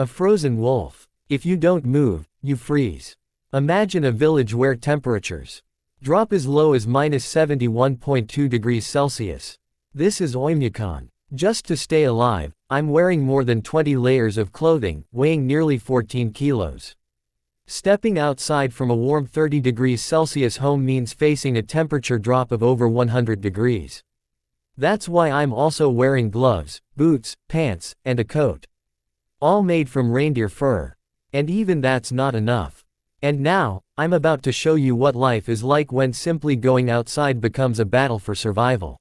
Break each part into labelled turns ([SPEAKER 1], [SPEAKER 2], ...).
[SPEAKER 1] A frozen wolf. If you don't move, you freeze. Imagine a village where temperatures drop as low as -71.2 degrees Celsius. This is Oymyakon. Just to stay alive, I'm wearing more than 20 layers of clothing, weighing nearly 14 kilos. Stepping outside from a warm 30 degrees Celsius home means facing a temperature drop of over 100 degrees. That's why I'm also wearing gloves, boots, pants, and a coat. All made from reindeer fur. And even that's not enough. And now, I'm about to show you what life is like when simply going outside becomes a battle for survival.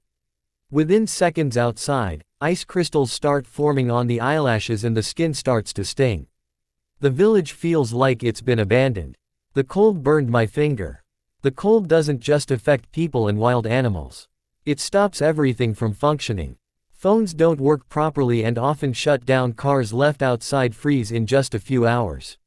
[SPEAKER 1] Within seconds outside, ice crystals start forming on the eyelashes and the skin starts to sting. The village feels like it's been abandoned. The cold burned my finger. The cold doesn't just affect people and wild animals. It stops everything from functioning. Phones don't work properly and often shut down. Cars left outside freeze in just a few hours.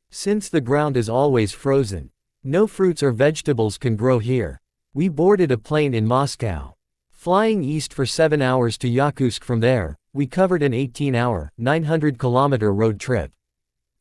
[SPEAKER 1] Since the ground is always frozen, no fruits or vegetables can grow here. We boarded a plane in Moscow. Flying east for 7 hours to Yakutsk. From there, we covered an 18-hour, 900-kilometer road trip.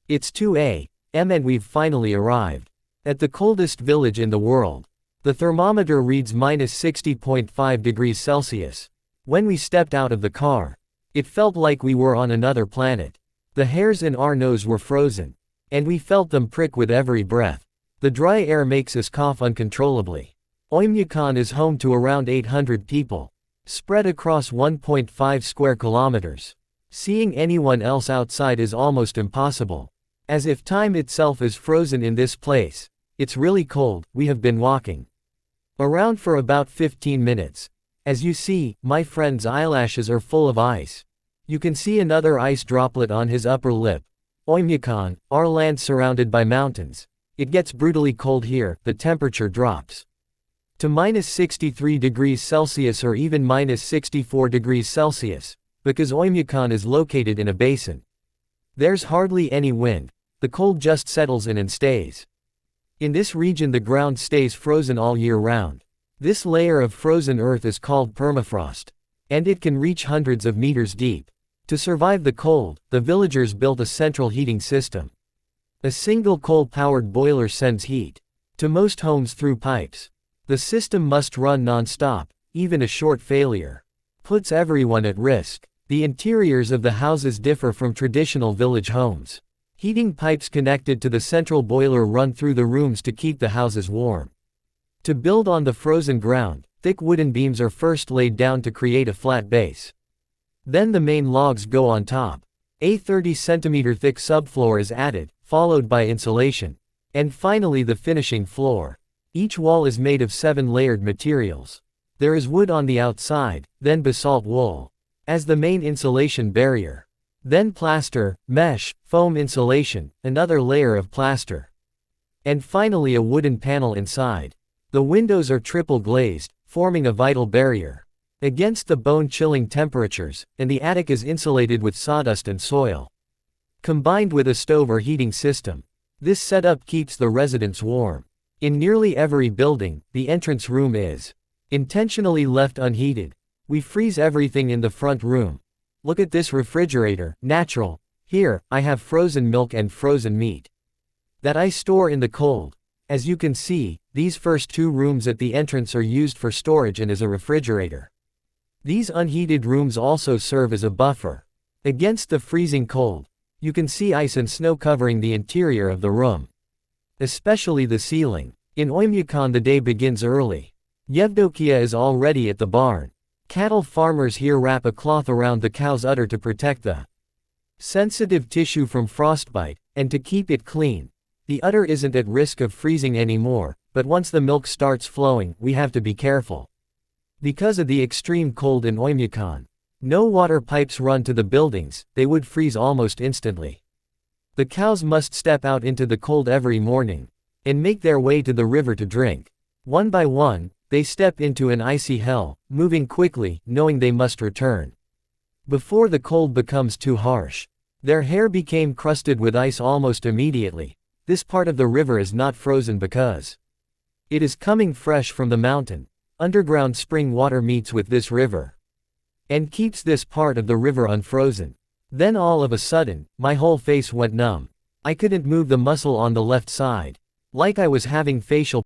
[SPEAKER 1] It's 2 a.m. and we've finally arrived at the coldest village in the world. The thermometer reads -60.5 degrees Celsius. When we stepped out of the car, it felt like we were on another planet. The hairs in our nose were frozen, and we felt them prick with every breath. The dry air makes us cough uncontrollably. Oymyakon is home to around 800 people, spread across 1.5 square kilometers. Seeing anyone else outside is almost impossible. As if time itself is frozen in this place. It's really cold. We have been walking around for about 15 minutes. As you see, my friend's eyelashes are full of ice. You can see another ice droplet on his upper lip. Oymyakon, our land surrounded by mountains. It gets brutally cold here. The temperature drops to -63 degrees Celsius or even -64 degrees Celsius, because Oymyakon is located in a basin. There's hardly any wind. The cold just settles in and stays. In this region the ground stays frozen all year round. This layer of frozen earth is called permafrost, and it can reach hundreds of meters deep. To survive the cold, the villagers built a central heating system. A single coal-powered boiler sends heat to most homes through pipes. The system must run non-stop. Even a short failure puts everyone at risk. The interiors of the houses differ from traditional village homes. Heating pipes connected to the central boiler run through the rooms to keep the houses warm. To build on the frozen ground, thick wooden beams are first laid down to create a flat base. Then the main logs go on top. A 30-centimeter thick subfloor is added, followed by insulation. And finally the finishing floor. Each wall is made of 7 layered materials. There is wood on the outside, then basalt wool as the main insulation barrier. Then plaster, mesh, foam insulation, another layer of plaster. And finally a wooden panel inside. The windows are triple glazed, forming a vital barrier against the bone-chilling temperatures, and the attic is insulated with sawdust and soil. Combined with a stove or heating system, this setup keeps the residents warm. In nearly every building, the entrance room is intentionally left unheated. We freeze everything in the front room. Look at this refrigerator, natural. Here, I have frozen milk and frozen meat that I store in the cold. As you can see, these first 2 rooms at the entrance are used for storage and as a refrigerator. These unheated rooms also serve as a buffer against the freezing cold. You can see ice and snow covering the interior of the room, especially the ceiling. In Oymyakon the day begins early. Yevdokia is already at the barn. Cattle farmers here wrap a cloth around the cow's udder to protect the sensitive tissue from frostbite, and to keep it clean. The udder isn't at risk of freezing anymore, but once the milk starts flowing, we have to be careful. Because of the extreme cold in Oymyakon, no water pipes run to the buildings. They would freeze almost instantly. The cows must step out into the cold every morning and make their way to the river to drink. One by one, they step into an icy hell, moving quickly, knowing they must return before the cold becomes too harsh. Their hair became crusted with ice almost immediately. This part of the river is not frozen because it is coming fresh from the mountain. Underground spring water meets with this river and keeps this part of the river unfrozen. Then all of a sudden, my whole face went numb. I couldn't move the muscle on the left side. Like I was having facial